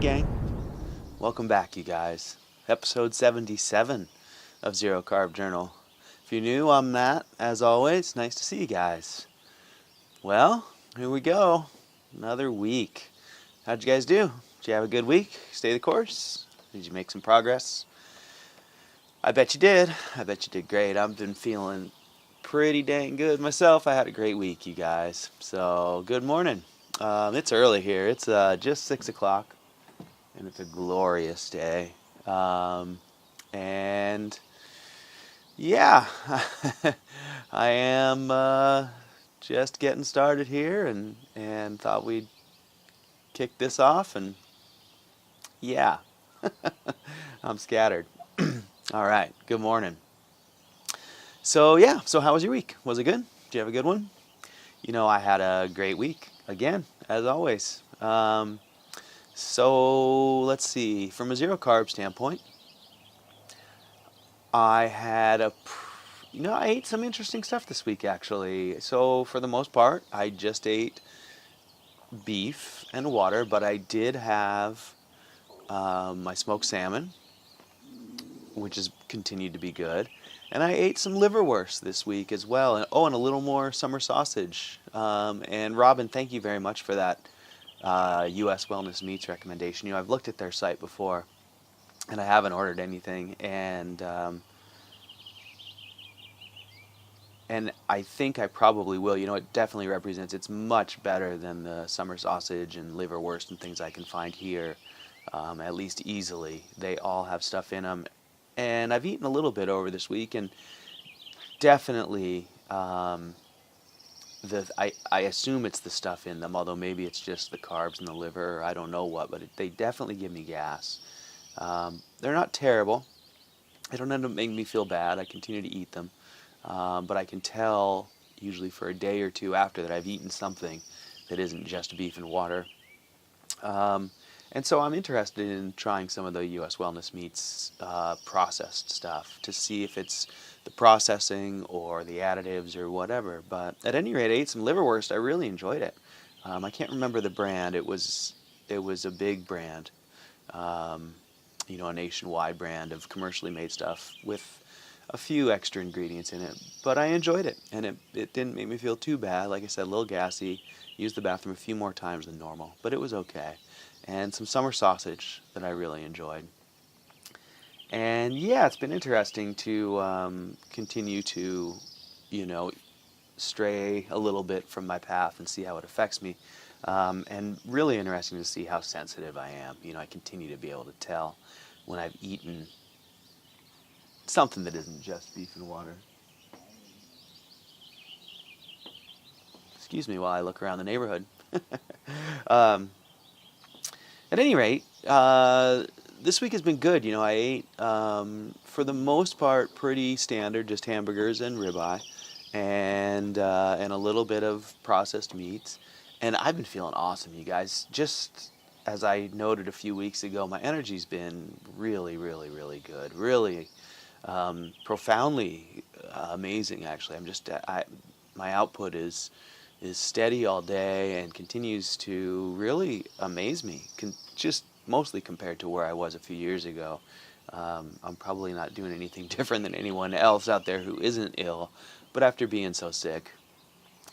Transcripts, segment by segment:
gang. Welcome back, you guys. Episode 77 of Zero Carb Journal. If you're new, I'm Matt. As always, nice to see you guys. Well, here we go. Another week. How'd you guys do? Did you have a good week? Stay the course? Did you make some progress? I bet you did. I bet you did great. I've been feeling pretty dang good myself. I had a great week, you guys. So, good morning. It's early here. It's just 6 o'clock, and it's a glorious day. And yeah, I am just getting started here, and thought we'd kick this off. And yeah, I'm scattered. All right. Good morning. So how was your week? Was it good? Did you have a good one? I had a great week, again, as always. So let's see. From a zero carb standpoint, I had I ate some interesting stuff this week, actually. So for the most part, I just ate beef and water, but I did have my smoked salmon, which has continued to be good. And I ate some liverwurst this week as well. And a little more summer sausage. And Robin, thank you very much for that U.S. Wellness Meats recommendation. I've looked at their site before, and I haven't ordered anything. And I think I probably will. It definitely represents. It's much better than the summer sausage and liverwurst and things I can find here, at least easily. They all have stuff in them. And I've eaten a little bit over this week, and definitely, I assume it's the stuff in them, although maybe it's just the carbs in the liver, or I don't know what, but they definitely give me gas. They're not terrible. They don't end up making me feel bad. I continue to eat them, but I can tell usually for a day or two after that I've eaten something that isn't just beef and water. And so I'm interested in trying some of the U.S. Wellness Meats processed stuff to see if it's the processing or the additives or whatever. But at any rate, I ate some liverwurst. I really enjoyed it. I can't remember the brand. It was a big brand, a nationwide brand of commercially made stuff with a few extra ingredients in it. But I enjoyed it, and it didn't make me feel too bad. Like I said, a little gassy. Used the bathroom a few more times than normal, but it was okay. And some summer sausage that I really enjoyed. And yeah, it's been interesting to continue to, stray a little bit from my path and see how it affects me. And really interesting to see how sensitive I am. I continue to be able to tell when I've eaten something that isn't just beef and water. Excuse me while I look around the neighborhood. At any rate, this week has been good. I ate, for the most part, pretty standard, just hamburgers and ribeye, and a little bit of processed meats. And I've been feeling awesome, you guys. Just as I noted a few weeks ago, my energy's been really, really, really good. Really profoundly amazing, actually. My output is steady all day and continues to really amaze me, just mostly compared to where I was a few years ago. I'm probably not doing anything different than anyone else out there who isn't ill, but after being so sick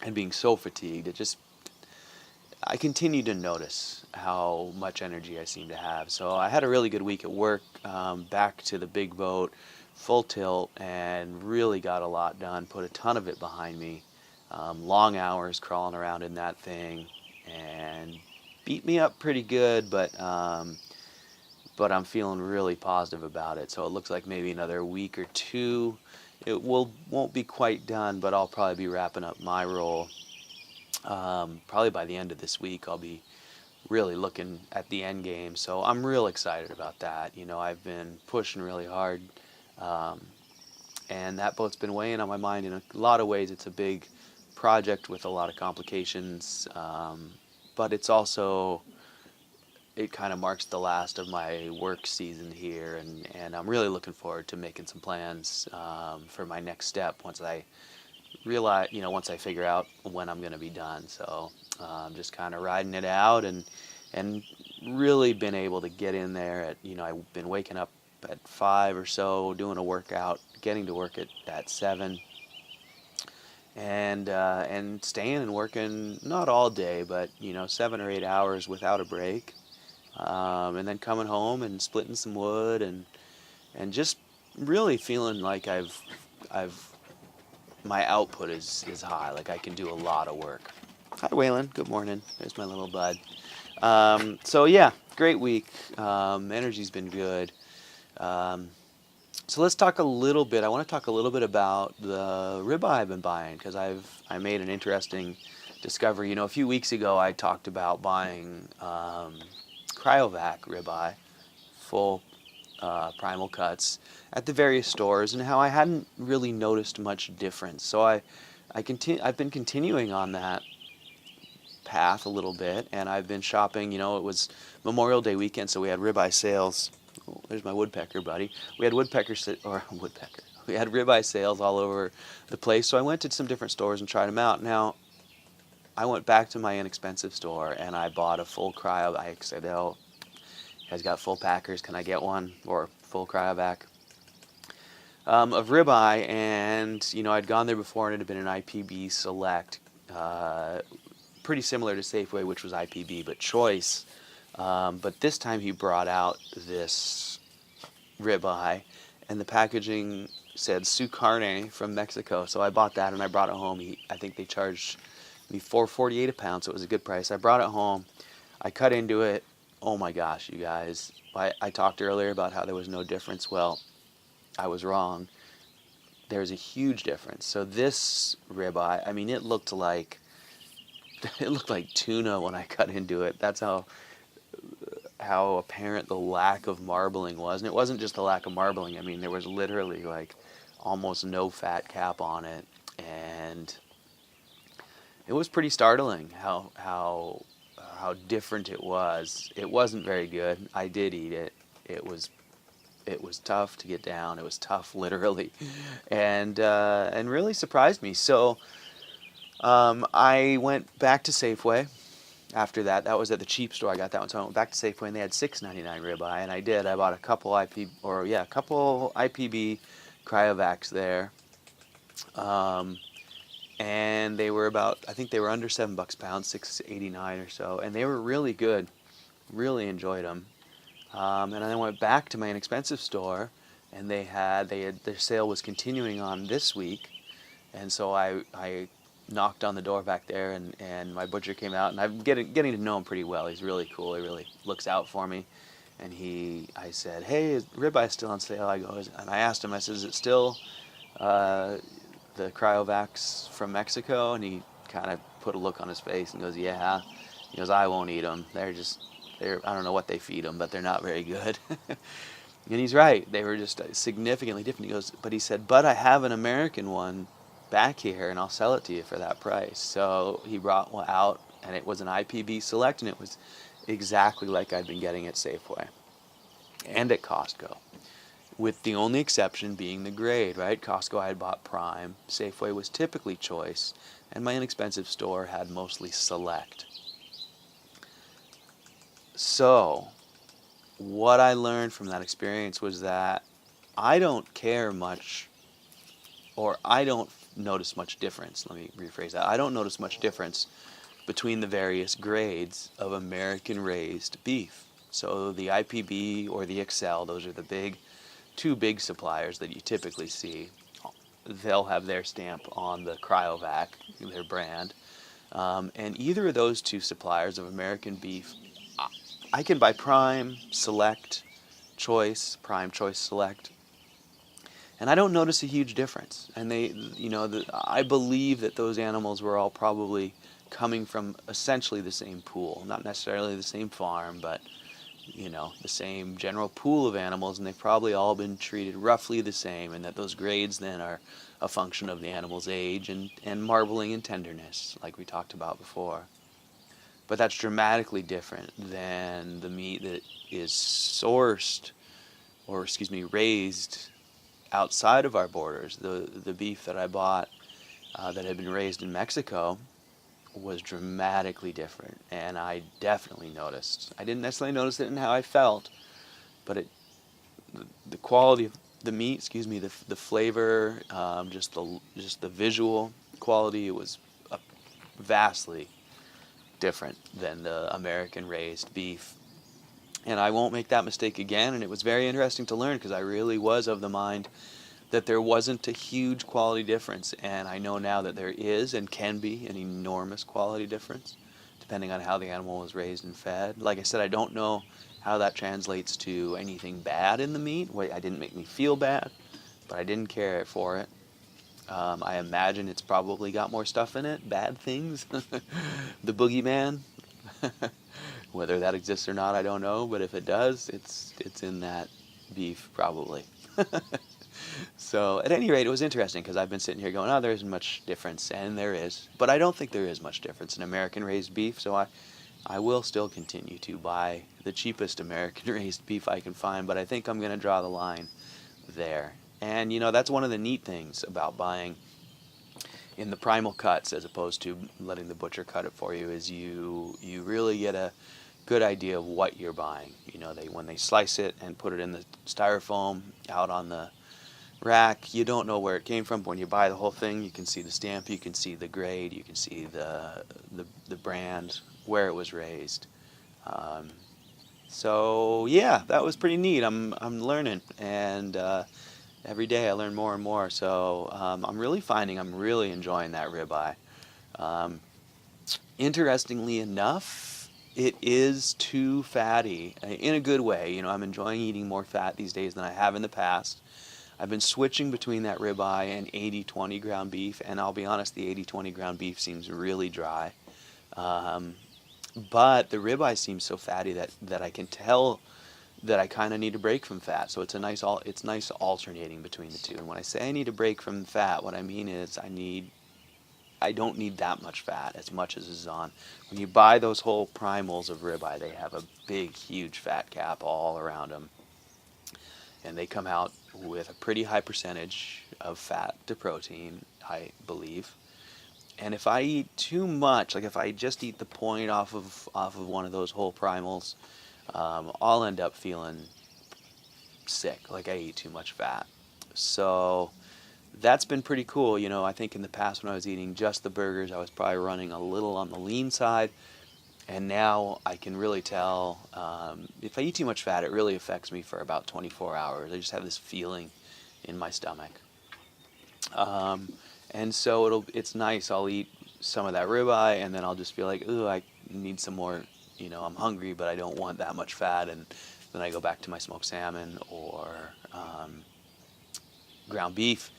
and being so fatigued, I continue to notice how much energy I seem to have. So I had a really good week at work, back to the big boat, full tilt, and really got a lot done, put a ton of it behind me. Long hours crawling around in that thing, and beat me up pretty good, but I'm feeling really positive about it. So it looks like maybe another week or two, it won't be quite done, but I'll probably be wrapping up my role. Probably by the end of this week, I'll be really looking at the end game. So I'm real excited about that. I've been pushing really hard, and that boat's been weighing on my mind in a lot of ways. It's a big project with a lot of complications, but it's also, it kind of marks the last of my work season here, and I'm really looking forward to making some plans for my next step once I figure out when I'm going to be done. So I'm just kind of riding it out and really been able to get in there at, I've been waking up at 5 or so, doing a workout, getting to work at 7, and staying and working, not all day, but 7 or 8 hours without a break, and then coming home and splitting some wood, and just really feeling like I've my output is high, like I can do a lot of work. Hi, Waylon. Good morning. There's my little bud. So yeah, great week. Energy's been good. So let's talk a little bit. I want to talk a little bit about the ribeye I've been buying, because I made an interesting discovery. A few weeks ago I talked about buying cryovac ribeye, full primal cuts, at the various stores, and how I hadn't really noticed much difference. So I've been continuing on that path a little bit, and I've been shopping. It was Memorial Day weekend, so we had ribeye sales. Oh, there's my woodpecker buddy. We had woodpecker. We had ribeye sales all over the place. So I went to some different stores and tried them out. Now, I went back to my inexpensive store and I bought a full cryo. I said, "Oh, you guys got full packers? Can I get one?" Or full cryovac of ribeye. And I'd gone there before, and it had been an IPB Select, pretty similar to Safeway, which was IPB, but choice. But this time he brought out this ribeye, and the packaging said Su Carne from Mexico. So I bought that and I brought it home. I think they charged me $4.48 a pound, so it was a good price. I brought it home. I cut into it. Oh my gosh, you guys. I talked earlier about how there was no difference. Well, I was wrong. There's a huge difference. So this ribeye, I mean, it looked like tuna when I cut into it. That's how apparent the lack of marbling was. And it wasn't just the lack of marbling. I mean, there was literally like almost no fat cap on it, and it was pretty startling how different it was. It wasn't very good. I did eat it. It was tough to get down. It was tough, literally, and really surprised me. So I went back to Safeway. After that, that was at the cheap store I got that one. So I went back to Safeway, and they had $6.99 ribeye, and I did. I bought a couple IPB cryovacs there, and they were I think they were under $7 a pound, $6.89 or so, and they were really good. Really enjoyed them. And then I went back to my inexpensive store, and their sale was continuing on this week, and so I knocked on the door back there, and my butcher came out, and I'm getting to know him pretty well. He's really cool. He really looks out for me. And I said, "Hey, is ribeye still on sale?" And I asked him, I said, "Is it still the cryovacs from Mexico?" And he kind of put a look on his face and goes, "Yeah." He goes, "I won't eat them. They're I don't know what they feed them, but they're not very good." And he's right. They were just significantly different. He goes, he said, "But I have an American one back here, and I'll sell it to you for that price." So he brought one out, and it was an IPB Select, and it was exactly like I'd been getting at Safeway and at Costco, with the only exception being the grade, right? Costco I had bought Prime, Safeway was typically Choice, and my inexpensive store had mostly Select. So what I learned from that experience was that I don't care much, or I don't notice much difference. Let me rephrase that. I don't notice much difference between the various grades of American-raised beef. So the IPB or the Excel, those are the two big suppliers that you typically see. They'll have their stamp on the cryovac, their brand. And either of those two suppliers of American beef, I can buy Prime, Select, Choice, Prime, Choice, Select, and I don't notice a huge difference. And I believe that those animals were all probably coming from essentially the same pool, not necessarily the same farm, but the same general pool of animals, and they've probably all been treated roughly the same, and that those grades then are a function of the animal's age and marbling and tenderness, like we talked about before. But that's dramatically different than the meat that is raised outside of our borders. The beef that I bought that had been raised in Mexico was dramatically different, and I definitely noticed. I didn't necessarily notice it in how I felt, but the quality of the meat, the flavor, just the visual quality, it was vastly different than the American raised beef. And I won't make that mistake again. And it was very interesting to learn because I really was of the mind that there wasn't a huge quality difference. And I know now that there is and can be an enormous quality difference depending on how the animal was raised and fed. Like I said, I don't know how that translates to anything bad in the meat. Wait, I didn't make me feel bad, but I didn't care for it. I imagine it's probably got more stuff in it, bad things. The boogeyman. Whether that exists or not, I don't know, but if it does, it's in that beef probably. So at any rate, it was interesting because I've been sitting here going, oh, there isn't much difference, and there is. But I don't think there is much difference in American raised beef, so I will still continue to buy the cheapest American raised beef I can find, but I think I'm going to draw the line there. And that's one of the neat things about buying in the primal cuts as opposed to letting the butcher cut it for you is you really get a good idea of what you're buying. When they slice it and put it in the styrofoam out on the rack, you don't know where it came from. When you buy the whole thing, you can see the stamp, you can see the grade, you can see the brand, where it was raised. So yeah, that was pretty neat. I'm learning, and every day I learn more and more. So I'm really finding I'm really enjoying that ribeye. Interestingly enough, it is too fatty in a good way. I'm enjoying eating more fat these days than I have in the past. I've been switching between that ribeye and 80/20 ground beef, and I'll be honest, the 80/20 ground beef seems really dry. But the ribeye seems so fatty that I can tell that I kind of need a break from fat. So it's nice alternating between the two. And when I say I need a break from fat, what I mean is I don't need that much fat as much as is on. When you buy those whole primals of ribeye, they have a big, huge fat cap all around them. And they come out with a pretty high percentage of fat to protein, I believe. And if I eat too much, like if I just eat the point off of one of those whole primals, I'll end up feeling sick, like I eat too much fat. So that's been pretty cool. I think in the past when I was eating just the burgers, I was probably running a little on the lean side. And now I can really tell if I eat too much fat, it really affects me for about 24 hours. I just have this feeling in my stomach. And so it's nice. I'll eat some of that ribeye, and then I'll just feel like, ooh, I need some more. I'm hungry, but I don't want that much fat. And then I go back to my smoked salmon or ground beef.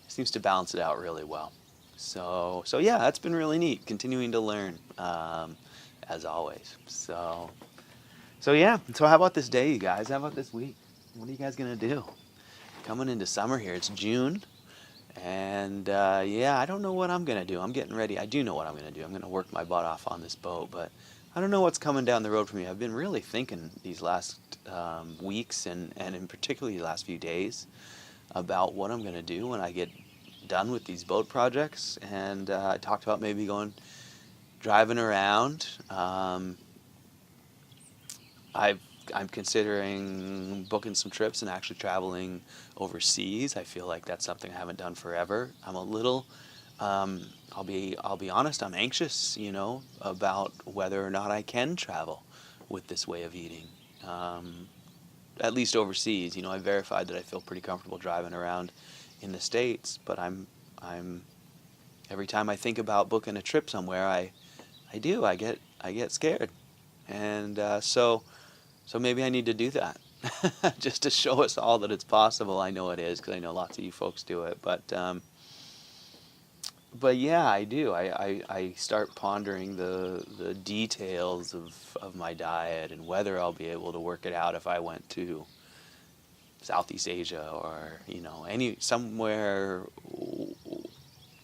It seems to balance it out really well. So yeah, that's been really neat. Continuing to learn. As always. So yeah. So how about this day, you guys? How about this week? What are you guys gonna do? Coming into summer here. It's June, and yeah, I don't know what I'm gonna do. I'm getting ready. I do know what I'm gonna do. I'm gonna work my butt off on this boat, but I don't know what's coming down the road for me. I've been really thinking these last weeks and in particularly the last few days about what I'm gonna do when I get done with these boat projects, and I talked about maybe driving around. I'm considering booking some trips and actually traveling overseas. I feel like that's something I haven't done forever. I'm a little, I'll be honest, I'm anxious, about whether or not I can travel with this way of eating. At least overseas. I verified that I feel pretty comfortable driving around in the States, but I'm every time I think about booking a trip somewhere, I get scared, and so maybe I need to do that, just to show us all that it's possible. I know it is because I know lots of you folks do it, but yeah, I do. I start pondering the details of my diet and whether I'll be able to work it out if I went to Southeast Asia or somewhere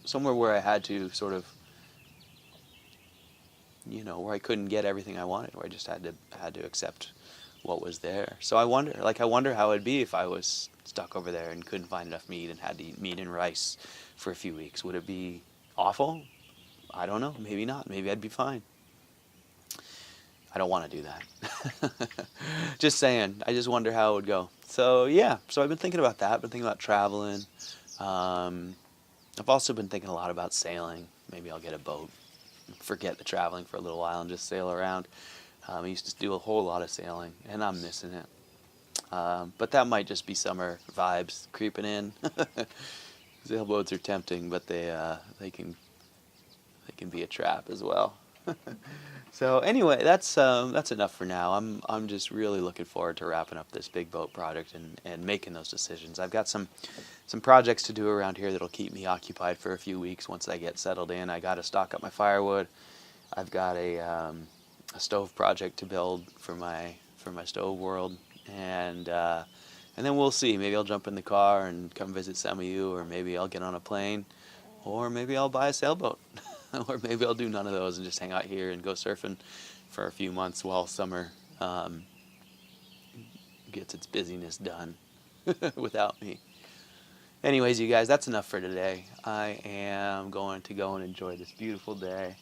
where I had to sort of where I couldn't get everything I wanted, where I just had to accept what was there. So I wonder how it'd be if I was stuck over there and couldn't find enough meat and had to eat meat and rice for a few weeks. Would it be awful? I don't know. Maybe not. Maybe I'd be fine. I don't want to do that. Just saying. I just wonder how it would go. So yeah. So I've been thinking about that. Been thinking about traveling. I've also been thinking a lot about sailing. Maybe I'll get a boat. Forget the traveling for a little while and just sail around. I used to do a whole lot of sailing, and I'm missing it. But that might just be summer vibes creeping in. Sailboats are tempting, but they can be a trap as well. So anyway, that's enough for now. I'm just really looking forward to wrapping up this big boat project and making those decisions. I've got some projects to do around here that'll keep me occupied for a few weeks once I get settled in. I got to stock up my firewood. I've got a stove project to build for my stove world, and then we'll see. Maybe I'll jump in the car and come visit some of you, or maybe I'll get on a plane, or maybe I'll buy a sailboat. Or maybe I'll do none of those and just hang out here and go surfing for a few months while summer gets its busyness done without me. Anyways, you guys, that's enough for today. I am going to go and enjoy this beautiful day.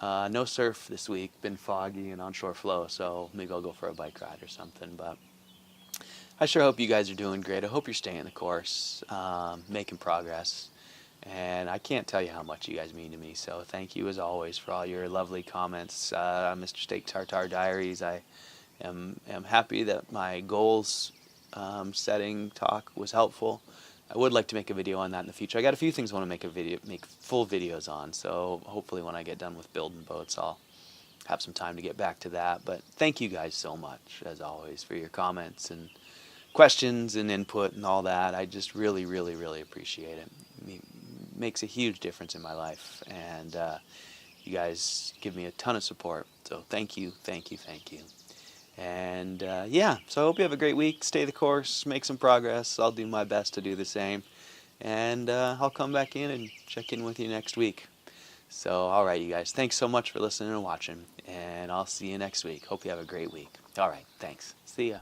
No surf this week, been foggy and onshore flow, so maybe I'll go for a bike ride or something. But I sure hope you guys are doing great. I hope you're staying the course, making progress. And I can't tell you how much you guys mean to me, so thank you as always for all your lovely comments. Mr. Steak Tartar Diaries, I am happy that my goals setting talk was helpful. I would like to make a video on that in the future. I got a few things I want to make full videos on, so hopefully when I get done with building boats, I'll have some time to get back to that. But thank you guys so much, as always, for your comments and questions and input and all that. I just really, really, really appreciate it. It makes a huge difference in my life, and you guys give me a ton of support. So thank you, thank you, thank you. And yeah, so I hope you have a great week. Stay the course, make some progress. I'll do my best to do the same. And I'll come back in and check in with you next week. So, all right, you guys, thanks so much for listening and watching. And I'll see you next week. Hope you have a great week. All right, thanks. See ya.